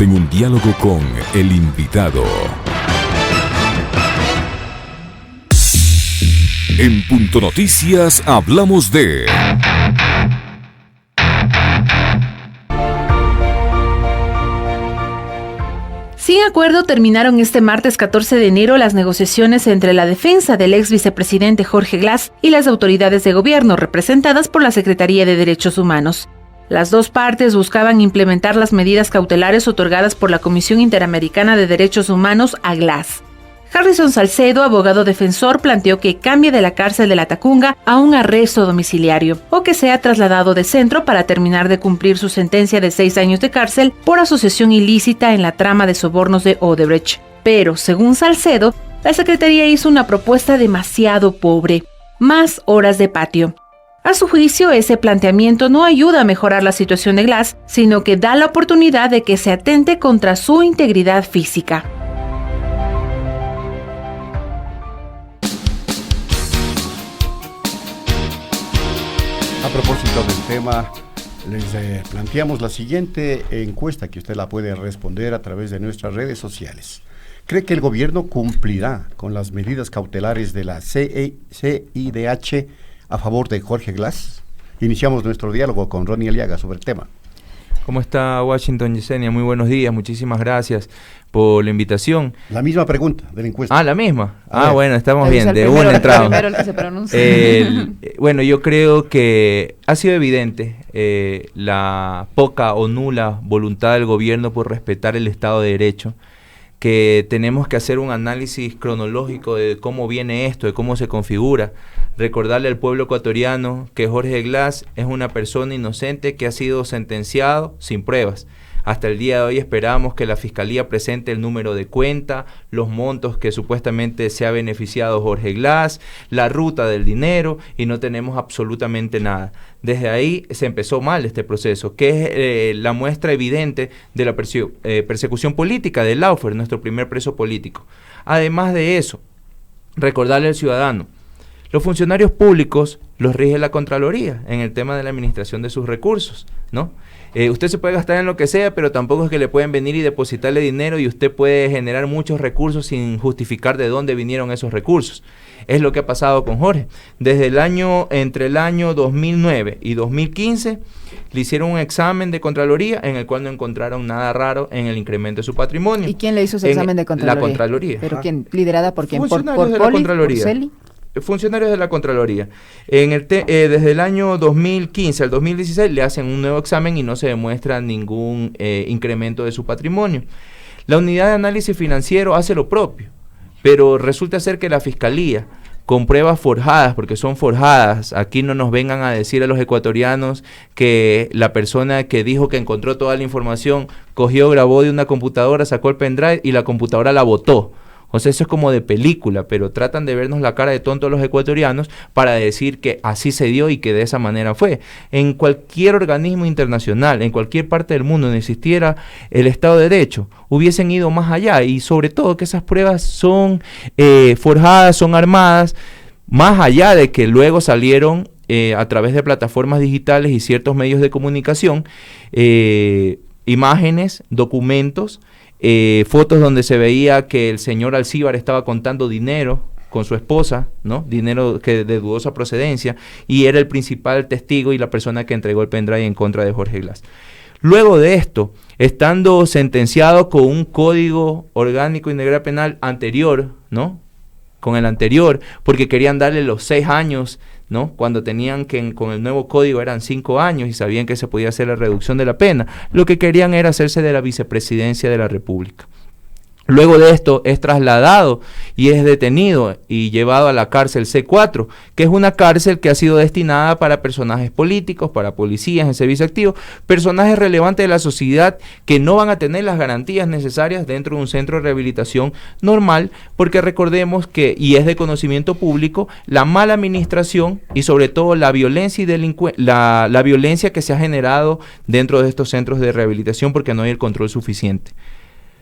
En un diálogo con el invitado. En Punto Noticias hablamos de... Sin acuerdo terminaron este martes 14 de enero las negociaciones entre la defensa del ex vicepresidente Jorge Glass y las autoridades de gobierno representadas por la Secretaría de Derechos Humanos. Las dos partes buscaban implementar las medidas cautelares otorgadas por la Comisión Interamericana de Derechos Humanos a Glass. Harrison Salcedo, abogado defensor, planteó que cambie de la cárcel de La Tacunga a un arresto domiciliario o que sea trasladado de centro para terminar de cumplir su sentencia de 6 años de cárcel por asociación ilícita en la trama de sobornos de Odebrecht. Pero, según Salcedo, la Secretaría hizo una propuesta demasiado pobre: más horas de patio. A su juicio, ese planteamiento no ayuda a mejorar la situación de Glass, sino que da la oportunidad de que se atente contra su integridad física. A propósito del tema, les planteamos la siguiente encuesta que usted la puede responder a través de nuestras redes sociales. ¿Cree que el gobierno cumplirá con las medidas cautelares de la CIDH a favor de Jorge Glass? Iniciamos nuestro diálogo con Ronnie Aliaga sobre el tema. ¿Cómo está Washington, Yesenia? Muy buenos días, muchísimas gracias por la invitación. La misma pregunta de la encuesta. Ah, la misma. A ver. Bueno, estamos bien, de una entrada. Bueno, yo creo que ha sido evidente la poca o nula voluntad del gobierno por respetar el Estado de Derecho, que tenemos que hacer un análisis cronológico de cómo viene esto, de cómo se configura. Recordarle al pueblo ecuatoriano que Jorge Glass es una persona inocente que ha sido sentenciado sin pruebas. Hasta el día de hoy esperamos que la Fiscalía presente el número de cuenta, los montos que supuestamente se ha beneficiado Jorge Glass, la ruta del dinero, y no tenemos absolutamente nada. Desde ahí se empezó mal este proceso, que es la muestra evidente de la persecución política de Laufer, nuestro primer preso político. Además de eso, recordarle al ciudadano, los funcionarios públicos los rige la Contraloría en el tema de la administración de sus recursos, ¿no? Usted se puede gastar en lo que sea, pero tampoco es que le pueden venir y depositarle dinero y usted puede generar muchos recursos sin justificar de dónde vinieron esos recursos. Es lo que ha pasado con Jorge. Entre el año 2009 y 2015 le hicieron un examen de Contraloría en el cual no encontraron nada raro en el incremento de su patrimonio. ¿Y quién le hizo ese examen de Contraloría? La Contraloría. ¿Pero quién? ¿Liderada por quién? ¿Por de la Poli? Contraloría. ¿Por Celi? Funcionarios de la Contraloría. Desde el año 2015 al 2016 le hacen un nuevo examen y no se demuestra ningún incremento de su patrimonio. La unidad de análisis financiero hace lo propio, pero resulta ser que la Fiscalía, con pruebas forjadas, porque son forjadas, aquí no nos vengan a decir a los ecuatorianos que la persona que dijo que encontró toda la información cogió, grabó de una computadora, sacó el pendrive y la computadora la botó. O sea, eso es como de película, pero tratan de vernos la cara de tontos los ecuatorianos para decir que así se dio y que de esa manera fue. En cualquier organismo internacional, en cualquier parte del mundo donde existiera el Estado de Derecho, hubiesen ido más allá, y sobre todo que esas pruebas son forjadas, son armadas, más allá de que luego salieron a través de plataformas digitales y ciertos medios de comunicación, imágenes, documentos, fotos donde se veía que el señor Alcíbar estaba contando dinero con su esposa, ¿no? Dinero que de dudosa procedencia, y era el principal testigo y la persona que entregó el pendrive en contra de Jorge Glass. Luego de esto, estando sentenciado con un código orgánico integral penal anterior, ¿no? Con el anterior, porque querían darle los 6 años, ¿no? Cuando tenían que con el nuevo código eran 5 años y sabían que se podía hacer la reducción de la pena. Lo que querían era hacerse de la vicepresidencia de la República. Luego de esto es trasladado y es detenido y llevado a la cárcel C4, que es una cárcel que ha sido destinada para personajes políticos, para policías en servicio activo, personajes relevantes de la sociedad que no van a tener las garantías necesarias dentro de un centro de rehabilitación normal, porque recordemos que, y es de conocimiento público, la mala administración y sobre todo la violencia y la violencia que se ha generado dentro de estos centros de rehabilitación porque no hay el control suficiente.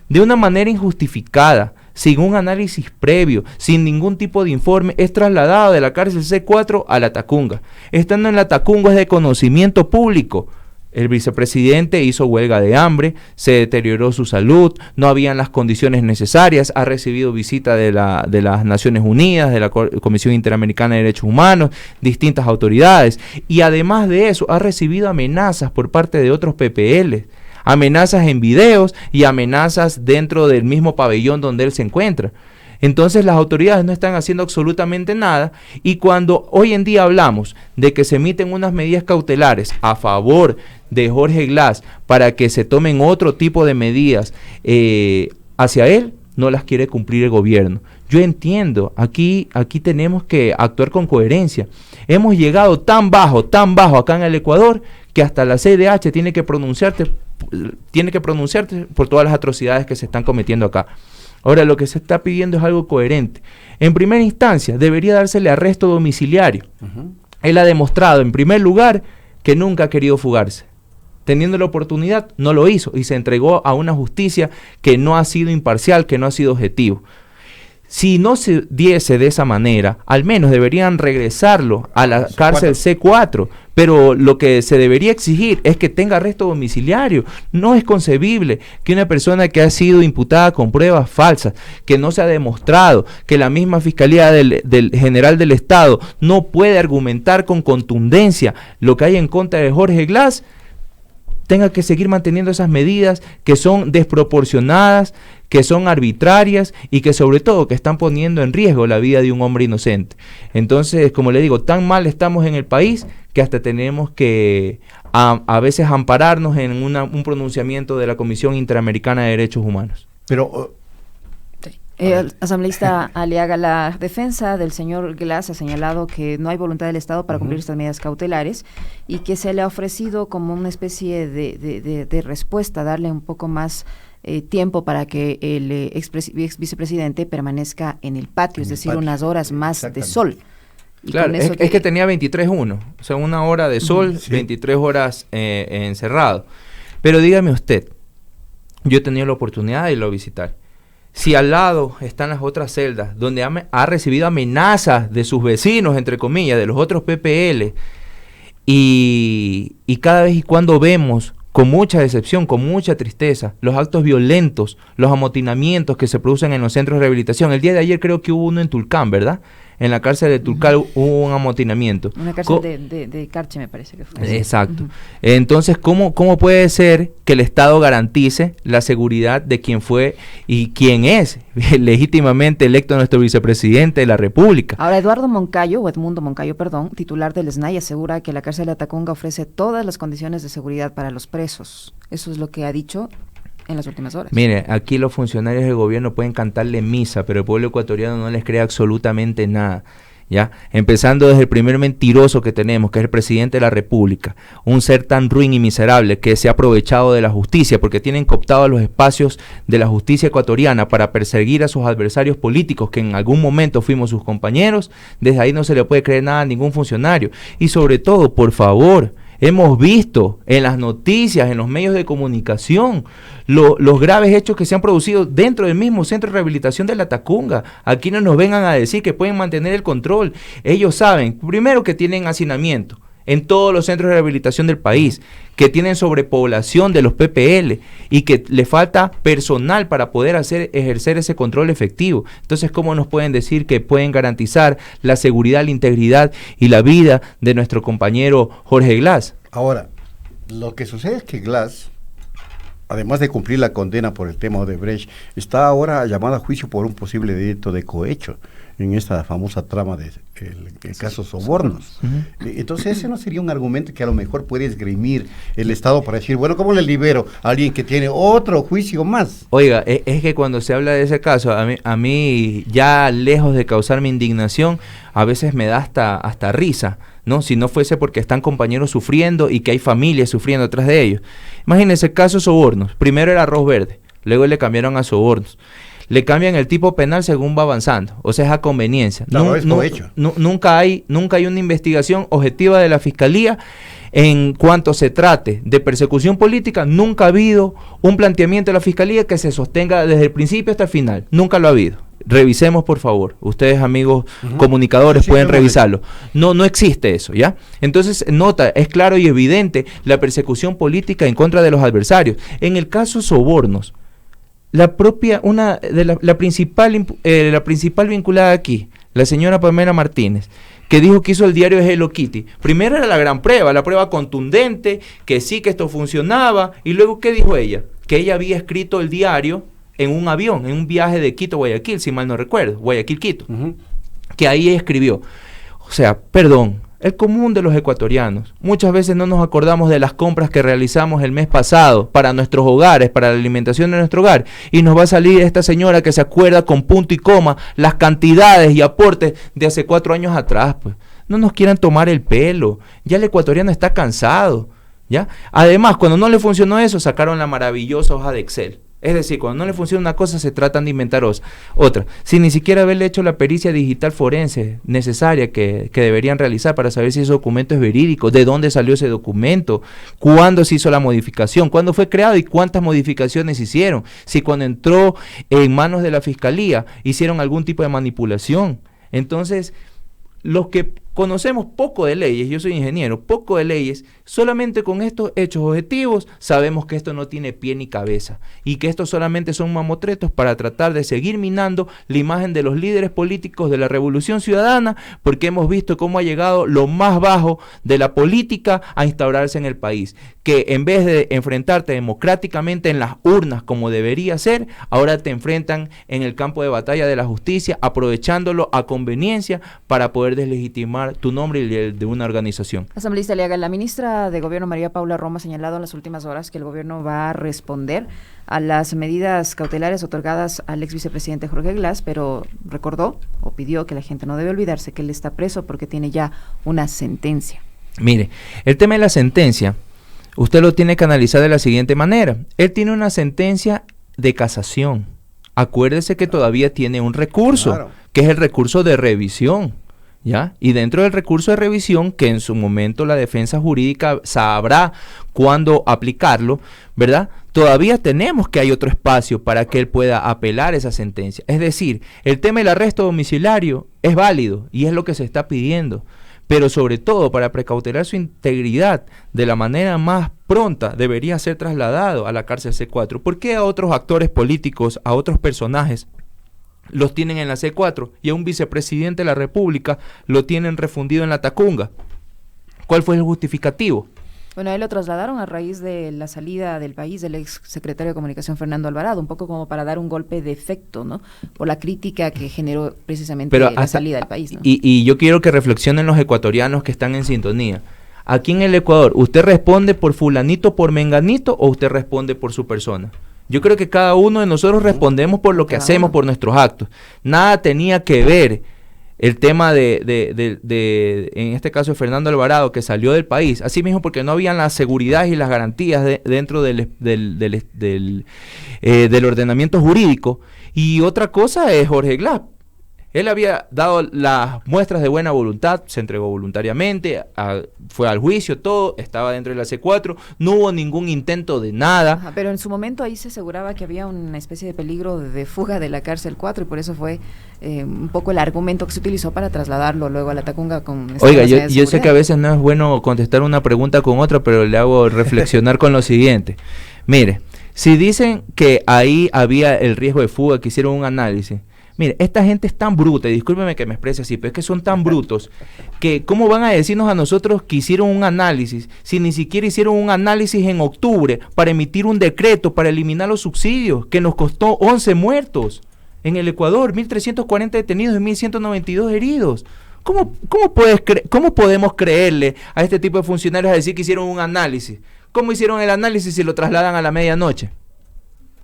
De una manera injustificada, sin un análisis previo, sin ningún tipo de informe, es trasladado de la cárcel C4 a La Tacunga. Estando en La Tacunga es de conocimiento público El vicepresidente hizo huelga de hambre, se deterioró su salud, no habían las condiciones necesarias, ha recibido visita de las Naciones Unidas, de la Comisión Interamericana de Derechos Humanos, distintas autoridades, y además de eso ha recibido amenazas por parte de otros PPL, amenazas en videos y amenazas dentro del mismo pabellón donde él se encuentra. Entonces las autoridades no están haciendo absolutamente nada, y cuando hoy en día hablamos de que se emiten unas medidas cautelares a favor de Jorge Glass para que se tomen otro tipo de medidas hacia él, no las quiere cumplir el gobierno. Yo entiendo, aquí tenemos que actuar con coherencia. Hemos llegado tan bajo acá en el Ecuador que hasta la CIDH tiene que pronunciarse por todas las atrocidades que se están cometiendo acá. Ahora, lo que se está pidiendo es algo coherente. En primera instancia, debería dársele arresto domiciliario. Él ha demostrado, en primer lugar, que nunca ha querido fugarse. Teniendo la oportunidad, no lo hizo y se entregó a una justicia que no ha sido imparcial, que no ha sido objetivo. Si no se diese de esa manera, al menos deberían regresarlo a la cárcel C4, pero lo que se debería exigir es que tenga arresto domiciliario. No es concebible que una persona que ha sido imputada con pruebas falsas, que no se ha demostrado, que la misma Fiscalía del General del Estado no puede argumentar con contundencia lo que hay en contra de Jorge Glass, tenga que seguir manteniendo esas medidas que son desproporcionadas, que son arbitrarias y que sobre todo que están poniendo en riesgo la vida de un hombre inocente. Entonces, como le digo, tan mal estamos en el país que hasta tenemos que a veces ampararnos en un pronunciamiento de la Comisión Interamericana de Derechos Humanos. Pero asambleísta Aliaga, la defensa del señor Glass ha señalado que no hay voluntad del Estado para cumplir estas medidas cautelares y que se le ha ofrecido como una especie de respuesta, darle un poco más tiempo para que el ex vicepresidente permanezca en el patio, es decir, unas horas más de sol. Y claro, es que tenía 23:1, o sea, una hora de sol, 23 horas encerrado. Pero dígame usted, yo he tenido la oportunidad de irlo a visitar. Si al lado están las otras celdas, donde ha recibido amenazas de sus vecinos, entre comillas, de los otros PPL, y cada vez y cuando vemos, con mucha decepción, con mucha tristeza, los actos violentos, los amotinamientos que se producen en los centros de rehabilitación. El día de ayer creo que hubo uno en Tulcán, ¿verdad? En la cárcel de Tulcán hubo un amotinamiento. Una cárcel de Carche, me parece que fue. Exacto. Entonces, ¿cómo puede ser que el Estado garantice la seguridad de quien fue y quien es legítimamente electo nuestro vicepresidente de la República? Ahora, Edmundo Moncayo, titular del SNAI, asegura que la cárcel de Tacunga ofrece todas las condiciones de seguridad para los presos. Eso es lo que ha dicho en las últimas horas. Mire, aquí los funcionarios del gobierno pueden cantarle misa, pero el pueblo ecuatoriano no les cree absolutamente nada, ¿ya? Empezando desde el primer mentiroso que tenemos, que es el presidente de la República, un ser tan ruin y miserable que se ha aprovechado de la justicia, porque tienen cooptados los espacios de la justicia ecuatoriana para perseguir a sus adversarios políticos, que en algún momento fuimos sus compañeros. Desde ahí no se le puede creer nada a ningún funcionario. Y sobre todo, por favor, hemos visto en las noticias, en los medios de comunicación, los graves hechos que se han producido dentro del mismo centro de rehabilitación de la Tacunga. Aquí no nos vengan a decir que pueden mantener el control. Ellos saben, primero, que tienen hacinamiento en todos los centros de rehabilitación del país, que tienen sobrepoblación de los PPL y que le falta personal para poder ejercer ese control efectivo. Entonces, ¿cómo nos pueden decir que pueden garantizar la seguridad, la integridad y la vida de nuestro compañero Jorge Glass? Ahora, lo que sucede es que Glass, además de cumplir la condena por el tema Odebrecht, está ahora llamado a juicio por un posible delito de cohecho en esta famosa trama del caso Sobornos. Entonces ese no sería un argumento que a lo mejor puede esgrimir el Estado para decir, bueno, ¿cómo le libero a alguien que tiene otro juicio más? Oiga, es que cuando se habla de ese caso, a mí ya lejos de causarme indignación, a veces me da hasta risa, ¿no? Si no fuese porque están compañeros sufriendo y que hay familias sufriendo atrás de ellos. Imagínense el caso Sobornos. Primero era arroz verde, luego le cambiaron a Sobornos. Le cambian el tipo penal según va avanzando, o sea, es a conveniencia. Nunca hay una investigación objetiva de la Fiscalía en cuanto se trate de persecución política. Nunca ha habido un planteamiento de la Fiscalía que se sostenga desde el principio hasta el final, nunca lo ha habido. revisemos por favor, ustedes amigos comunicadores Sí, pueden claro. revisarlo. No existe eso, ¿ya? Entonces, nota, es claro y evidente la persecución política en contra de los adversarios. En el caso sobornos, la principal vinculada aquí, la señora Pamela Martínez, que dijo que hizo el diario de Hello Kitty. Primero era la gran prueba, la prueba contundente, que sí que esto funcionaba, y luego, ¿qué dijo ella? Que ella había escrito el diario en un avión, en un viaje de Quito a Guayaquil, si mal no recuerdo, Guayaquil-Quito, que ahí escribió. O sea, perdón, el común de los ecuatorianos, muchas veces no nos acordamos de las compras que realizamos el mes pasado para nuestros hogares, para la alimentación de nuestro hogar, y nos va a salir esta señora que se acuerda con punto y coma las cantidades y aportes de hace 4 años atrás, pues. No nos quieran tomar el pelo, ya el ecuatoriano está cansado, ¿ya? Además, cuando no le funcionó eso, sacaron la maravillosa hoja de Excel. Es decir, cuando no le funciona una cosa, se tratan de inventar otra. Sin ni siquiera haberle hecho la pericia digital forense necesaria que deberían realizar para saber si ese documento es verídico, de dónde salió ese documento, cuándo se hizo la modificación, cuándo fue creado y cuántas modificaciones hicieron. Si cuando entró en manos de la Fiscalía hicieron algún tipo de manipulación. Entonces, los que conocemos poco de leyes, yo soy ingeniero, poco de leyes, solamente con estos hechos objetivos sabemos que esto no tiene pie ni cabeza y que estos solamente son mamotretos para tratar de seguir minando la imagen de los líderes políticos de la Revolución Ciudadana, porque hemos visto cómo ha llegado lo más bajo de la política a instaurarse en el país, que en vez de enfrentarte democráticamente en las urnas como debería ser, ahora te enfrentan en el campo de batalla de la justicia, aprovechándolo a conveniencia para poder deslegitimar tu nombre y el de una organización. Asambleísta Aliaga, la ministra de Gobierno María Paula Roma ha señalado en las últimas horas que el gobierno va a responder a las medidas cautelares otorgadas al ex vicepresidente Jorge Glass, pero recordó o pidió que la gente no debe olvidarse que él está preso porque tiene ya una sentencia. Mire, el tema de la sentencia, usted lo tiene que analizar de la siguiente manera. Él tiene una sentencia de casación. Acuérdese que todavía tiene un recurso, claro, que es el recurso de revisión. ¿Ya? Y dentro del recurso de revisión, que en su momento la defensa jurídica sabrá cuándo aplicarlo, ¿verdad? Todavía tenemos que hay otro espacio para que él pueda apelar esa sentencia. Es decir, el tema del arresto domiciliario es válido y es lo que se está pidiendo, pero sobre todo para precautelar su integridad de la manera más pronta debería ser trasladado a la cárcel C4. ¿Por qué a otros actores políticos, a otros personajes los tienen en la C4 y a un vicepresidente de la República lo tienen refundido en la Tacunga? ¿Cuál fue el justificativo? Bueno, ahí lo trasladaron a raíz de la salida del país del ex secretario de Comunicación Fernando Alvarado, un poco como para dar un golpe de efecto, ¿no? Por la crítica que generó precisamente la salida del país, ¿no? Y yo quiero que reflexionen los ecuatorianos que están en sintonía. Aquí en el Ecuador, ¿usted responde por fulanito, por menganito o usted responde por su persona? Yo creo que cada uno de nosotros respondemos por lo que hacemos, por nuestros actos. Nada tenía que ver el tema de en este caso, de Fernando Alvarado, que salió del país, así mismo porque no habían las seguridades y las garantías dentro del ordenamiento jurídico. Y otra cosa es Jorge Glass. Él había dado las muestras de buena voluntad, se entregó voluntariamente, fue al juicio, todo, estaba dentro de la C4, no hubo ningún intento de nada. Ajá, pero en su momento ahí se aseguraba que había una especie de peligro de fuga de la cárcel 4 y por eso fue un poco el argumento que se utilizó para trasladarlo luego a la Tacunga con... Oiga, yo sé que a veces no es bueno contestar una pregunta con otra, pero le hago reflexionar con lo siguiente. Mire, si dicen que ahí había el riesgo de fuga, que hicieron un análisis... Mire, esta gente es tan bruta, y discúlpeme que me exprese así, pero es que son tan brutos, que ¿cómo van a decirnos a nosotros que hicieron un análisis, si ni siquiera hicieron un análisis en octubre para emitir un decreto para eliminar los subsidios, que nos costó 11 muertos en el Ecuador, 1.340 detenidos y 1.192 heridos? ¿Cómo podemos creerle a este tipo de funcionarios a decir que hicieron un análisis? ¿Cómo hicieron el análisis si lo trasladan a la medianoche?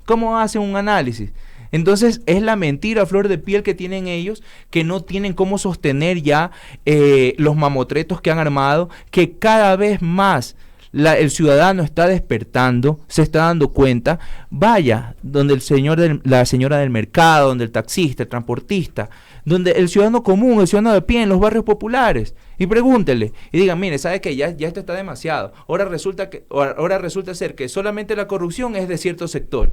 ¿Cómo hacen un análisis? Entonces es la mentira a flor de piel que tienen ellos, que no tienen cómo sostener ya los mamotretos que han armado, que cada vez más el ciudadano está despertando, se está dando cuenta. Vaya donde la señora del mercado, donde el taxista, el transportista, donde el ciudadano común, el ciudadano de pie en los barrios populares, y pregúntenle y digan, mire, ¿sabe qué? Ya esto está demasiado. Ahora resulta ser que solamente la corrupción es de cierto sector.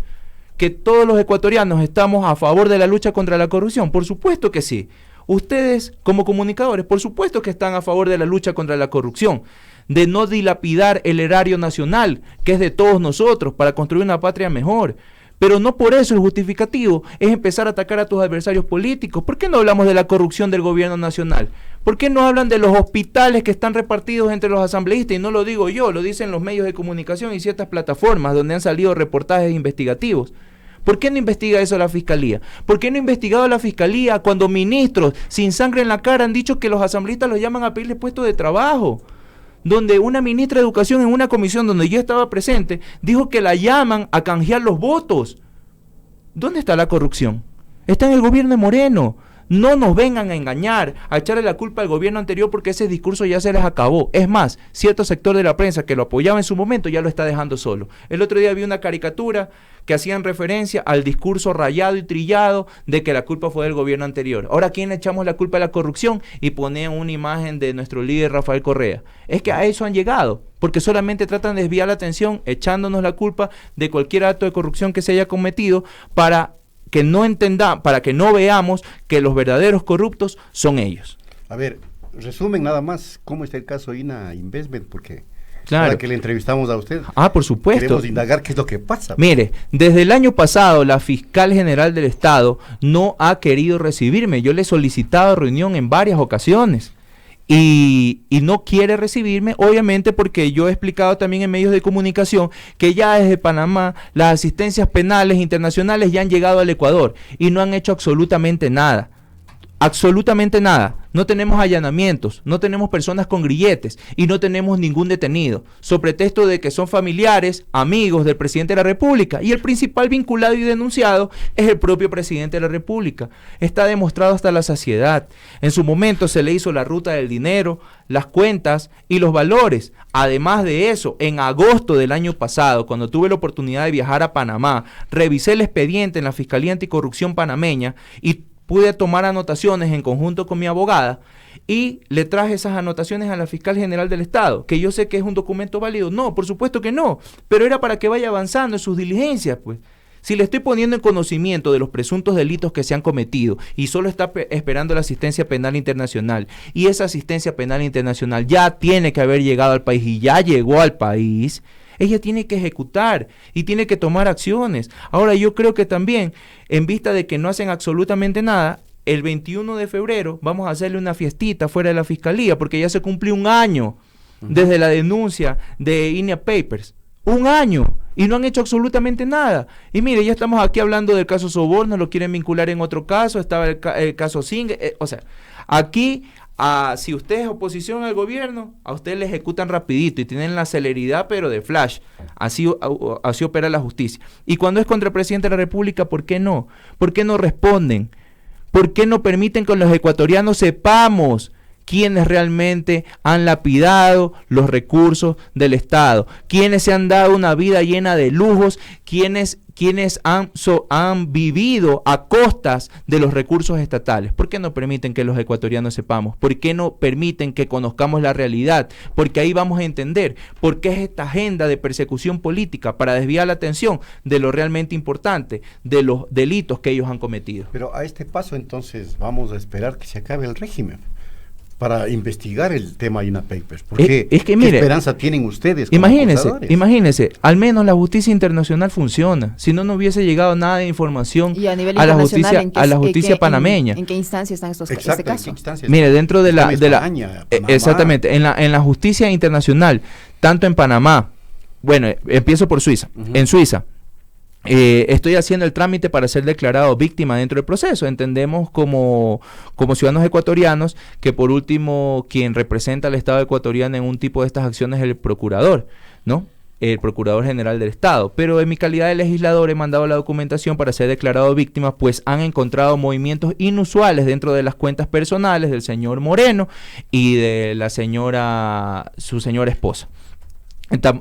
que todos los ecuatorianos estamos a favor de la lucha contra la corrupción? Por supuesto que sí. Ustedes, como comunicadores, por supuesto que están a favor de la lucha contra la corrupción, de no dilapidar el erario nacional, que es de todos nosotros, para construir una patria mejor. Pero no por eso el justificativo es empezar a atacar a tus adversarios políticos. ¿Por qué no hablamos de la corrupción del gobierno nacional? ¿Por qué no hablan de los hospitales que están repartidos entre los asambleístas? Y no lo digo yo, lo dicen los medios de comunicación y ciertas plataformas donde han salido reportajes investigativos. ¿Por qué no investiga eso la Fiscalía? ¿Por qué no ha investigado la Fiscalía cuando ministros sin sangre en la cara han dicho que los asambleístas los llaman a pedirles puestos de trabajo? Donde una ministra de Educación en una comisión donde yo estaba presente dijo que la llaman a canjear los votos. ¿Dónde está la corrupción? Está en el gobierno de Moreno. No nos vengan a engañar, a echarle la culpa al gobierno anterior porque ese discurso ya se les acabó. Es más, cierto sector de la prensa que lo apoyaba en su momento ya lo está dejando solo. El otro día vi una caricatura que hacían referencia al discurso rayado y trillado de que la culpa fue del gobierno anterior. Ahora, ¿a quién le echamos la culpa de la corrupción? Y ponían una imagen de nuestro líder Rafael Correa. Es que a eso han llegado, porque solamente tratan de desviar la atención echándonos la culpa de cualquier acto de corrupción que se haya cometido para que no veamos que los verdaderos corruptos son ellos. A ver, resumen nada más cómo está el caso INA Investment, porque claro, para que le entrevistamos a usted. Por supuesto. Queremos indagar qué es lo que pasa. Mire, desde el año pasado la fiscal general del Estado no ha querido recibirme. Yo le he solicitado reunión en varias ocasiones. Y no quiere recibirme, obviamente porque yo he explicado también en medios de comunicación que ya desde Panamá las asistencias penales internacionales ya han llegado al Ecuador y no han hecho absolutamente nada. Absolutamente nada. No tenemos allanamientos, no tenemos personas con grilletes y no tenemos ningún detenido, sobre pretexto de que son familiares, amigos del presidente de la República, y el principal vinculado y denunciado es el propio presidente de la República. Está demostrado hasta la saciedad. En su momento se le hizo la ruta del dinero, las cuentas y los valores. Además de eso, en agosto del año pasado, cuando tuve la oportunidad de viajar a Panamá, revisé el expediente en la Fiscalía Anticorrupción panameña y pude tomar anotaciones en conjunto con mi abogada y le traje esas anotaciones a la fiscal general del Estado, que yo sé que es un documento válido. No, por supuesto que no, pero era para que vaya avanzando en sus diligencias, pues. Si le estoy poniendo en conocimiento de los presuntos delitos que se han cometido y solo está esperando la asistencia penal internacional, y esa asistencia penal internacional ya tiene que haber llegado al país y ya llegó al país, ella tiene que ejecutar y tiene que tomar acciones. Ahora, yo creo que también, en vista de que no hacen absolutamente nada, el 21 de febrero vamos a hacerle una fiestita fuera de la fiscalía, porque ya se cumplió un año desde la denuncia de INEA Papers. Un año. Y no han hecho absolutamente nada. Y mire, ya estamos aquí hablando del caso Soborno, lo quieren vincular en otro caso, estaba el caso Singh. O sea, aquí, si usted es oposición al gobierno, a usted le ejecutan rapidito y tienen la celeridad, pero de flash. Así opera la justicia. Y cuando es contra el presidente de la República, ¿por qué no? ¿Por qué no responden? ¿Por qué no permiten que los ecuatorianos sepamos quienes realmente han lapidado los recursos del Estado, quienes se han dado una vida llena de lujos, quienes han vivido a costas de los recursos estatales? ¿Por qué no permiten que los ecuatorianos sepamos? ¿Por qué no permiten que conozcamos la realidad? Porque ahí vamos a entender por qué es esta agenda de persecución política para desviar la atención de lo realmente importante, de los delitos que ellos han cometido. Pero a este paso entonces vamos a esperar que se acabe el régimen para investigar el tema INA Papers. Porque ¿qué esperanza tienen ustedes? Imagínense, al menos la justicia internacional funciona. Si no, no hubiese llegado nada de información a la justicia panameña. ¿En qué instancia están este caso? Mire, dentro de España, exactamente, en la justicia internacional, tanto en Panamá, bueno, empiezo por Suiza. En Suiza, estoy haciendo el trámite para ser declarado víctima dentro del proceso. Entendemos como ciudadanos ecuatorianos que por último quien representa al Estado ecuatoriano en un tipo de estas acciones es el procurador, ¿no? El Procurador General del Estado. Pero en mi calidad de legislador he mandado la documentación para ser declarado víctima, pues han encontrado movimientos inusuales dentro de las cuentas personales del señor Moreno y de su señora esposa.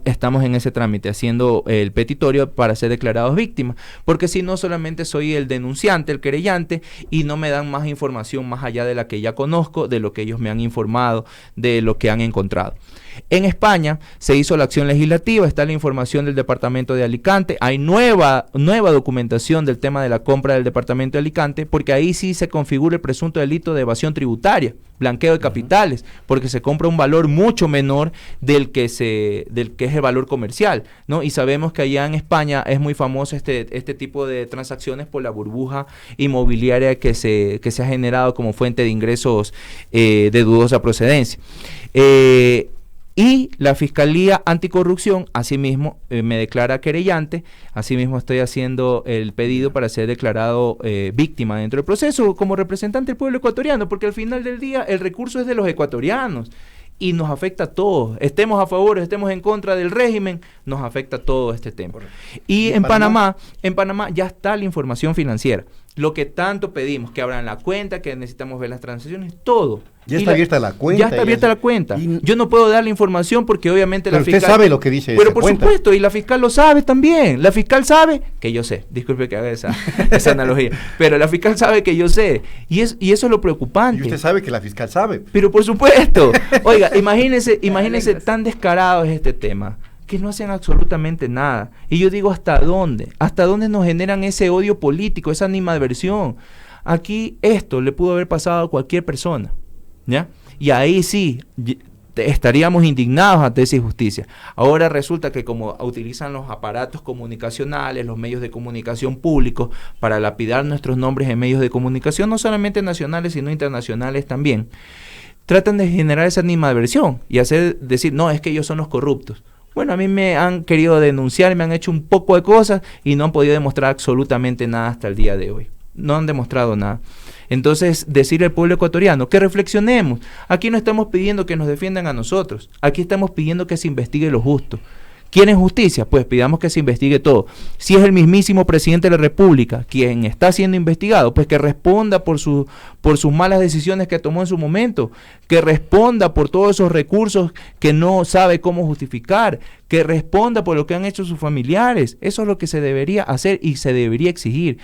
Estamos en ese trámite, haciendo el petitorio para ser declarados víctimas, porque si no, solamente soy el denunciante, el querellante, y no me dan más información más allá de la que ya conozco, de lo que ellos me han informado, de lo que han encontrado. En España se hizo la acción legislativa, está la información del departamento de Alicante, hay nueva documentación del tema de la compra del departamento de Alicante, porque ahí sí se configura el presunto delito de evasión tributaria, blanqueo de capitales, porque se compra un valor mucho menor del que es el valor comercial, ¿no? Y sabemos que allá en España es muy famoso este tipo de transacciones por la burbuja inmobiliaria que se ha generado como fuente de ingresos de dudosa procedencia. Y la Fiscalía Anticorrupción, asimismo, me declara querellante, asimismo estoy haciendo el pedido para ser declarado víctima dentro del proceso como representante del pueblo ecuatoriano, porque al final del día el recurso es de los ecuatorianos y nos afecta a todos, estemos a favor, estemos en contra del régimen, nos afecta todo este tema. Y en Panamá ya está la información financiera, lo que tanto pedimos, que abran la cuenta, que necesitamos ver las transacciones, todo. Ya está abierta la cuenta. Ya está abierta la cuenta. Yo no puedo dar la información porque obviamente la fiscal... usted sabe lo que dice Pero esa por cuenta. supuesto, y la fiscal lo sabe también. La fiscal sabe que yo sé. Disculpe que haga esa analogía. Pero la fiscal sabe que yo sé. Y eso es lo preocupante. Y usted sabe que la fiscal sabe. Pero por supuesto. Oiga, imagínense tan descarado es este tema, que no hacen absolutamente nada. Y yo digo, ¿hasta dónde? ¿Hasta dónde nos generan ese odio político, esa animadversión? Aquí esto le pudo haber pasado a cualquier persona, ¿ya? Y ahí sí estaríamos indignados ante esa injusticia. Ahora resulta que como utilizan los aparatos comunicacionales, los medios de comunicación públicos para lapidar nuestros nombres en medios de comunicación, no solamente nacionales sino internacionales también, tratan de generar esa animadversión y decir, no, es que ellos son los corruptos. Bueno, a mí me han querido denunciar, me han hecho un poco de cosas y no han podido demostrar absolutamente nada hasta el día de hoy. No han demostrado nada. Entonces, decirle al pueblo ecuatoriano que reflexionemos. Aquí no estamos pidiendo que nos defiendan a nosotros. Aquí estamos pidiendo que se investigue lo justo. ¿Quieren justicia? Pues pidamos que se investigue todo. Si es el mismísimo presidente de la República quien está siendo investigado, pues que responda por sus malas decisiones que tomó en su momento, que responda por todos esos recursos que no sabe cómo justificar, que responda por lo que han hecho sus familiares. Eso es lo que se debería hacer y se debería exigir.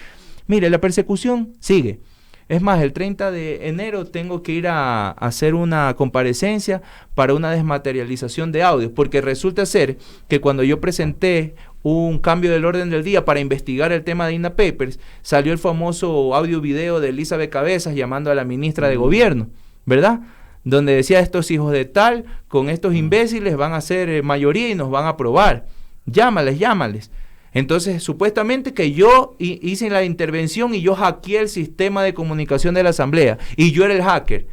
Mire, la persecución sigue. Es más, el 30 de enero tengo que ir a hacer una comparecencia para una desmaterialización de audios, porque resulta ser que cuando yo presenté un cambio del orden del día para investigar el tema de INA Papers, salió el famoso audio-video de Elizabeth Cabezas llamando a la ministra de Gobierno, ¿verdad? Donde decía, estos hijos de tal, con estos imbéciles van a ser mayoría y nos van a aprobar. Llámales. Entonces, supuestamente que yo hice la intervención y yo hackeé el sistema de comunicación de la Asamblea y yo era el hacker.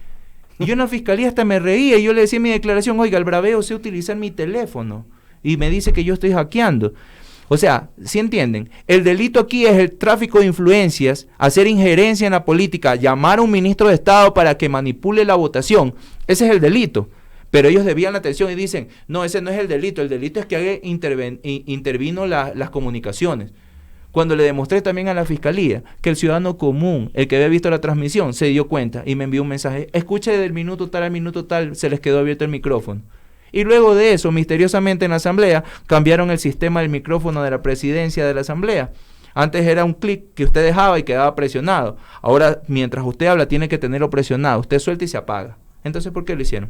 Y yo en la fiscalía hasta me reía y yo le decía en mi declaración, oiga, el braveo sé utilizar mi teléfono y me dice que yo estoy hackeando. O sea, ¿sí entienden? El delito aquí es el tráfico de influencias, hacer injerencia en la política, llamar a un ministro de Estado para que manipule la votación. Ese es el delito. Pero ellos desvían la atención y dicen, no, ese no es el delito es que intervino las comunicaciones. Cuando le demostré también a la fiscalía que el ciudadano común, el que había visto la transmisión, se dio cuenta y me envió un mensaje, escuche del minuto tal al minuto tal, se les quedó abierto el micrófono. Y luego de eso, misteriosamente en la asamblea, cambiaron el sistema del micrófono de la presidencia de la asamblea. Antes era un clic que usted dejaba y quedaba presionado. Ahora, mientras usted habla, tiene que tenerlo presionado. Usted suelta y se apaga. Entonces, ¿por qué lo hicieron?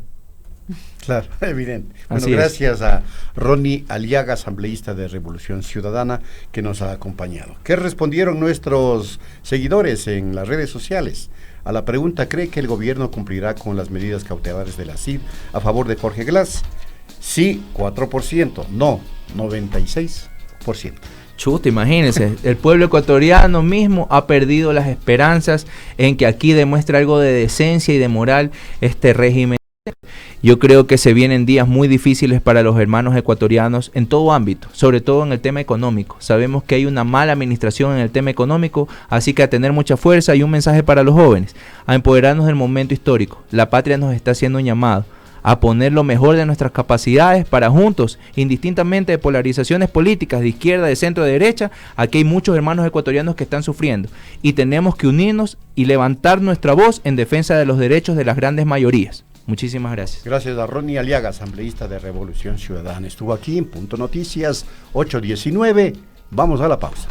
Claro, evidente. Bueno, Así gracias es. a Ronnie Aliaga, asambleísta de Revolución Ciudadana, que nos ha acompañado. ¿Qué respondieron nuestros seguidores en las redes sociales? A la pregunta, ¿cree que el gobierno cumplirá con las medidas cautelares de la CID a favor de Jorge Glass? Sí, 4%, no, 96%. Chuta, imagínense, el pueblo ecuatoriano mismo ha perdido las esperanzas en que aquí demuestre algo de decencia y de moral este régimen. Yo creo que se vienen días muy difíciles para los hermanos ecuatorianos en todo ámbito, sobre todo en el tema económico. Sabemos que hay una mala administración en el tema económico, así que a tener mucha fuerza. Y un mensaje para los jóvenes, a empoderarnos del momento histórico. La patria nos está haciendo un llamado a poner lo mejor de nuestras capacidades para juntos, indistintamente de polarizaciones políticas de izquierda, de centro, de derecha. Aquí hay muchos hermanos ecuatorianos que están sufriendo y tenemos que unirnos y levantar nuestra voz en defensa de los derechos de las grandes mayorías. Muchísimas gracias. Gracias a Ronnie Aliaga, asambleísta de Revolución Ciudadana. Estuvo aquí en Punto Noticias 8:19. Vamos a la pausa.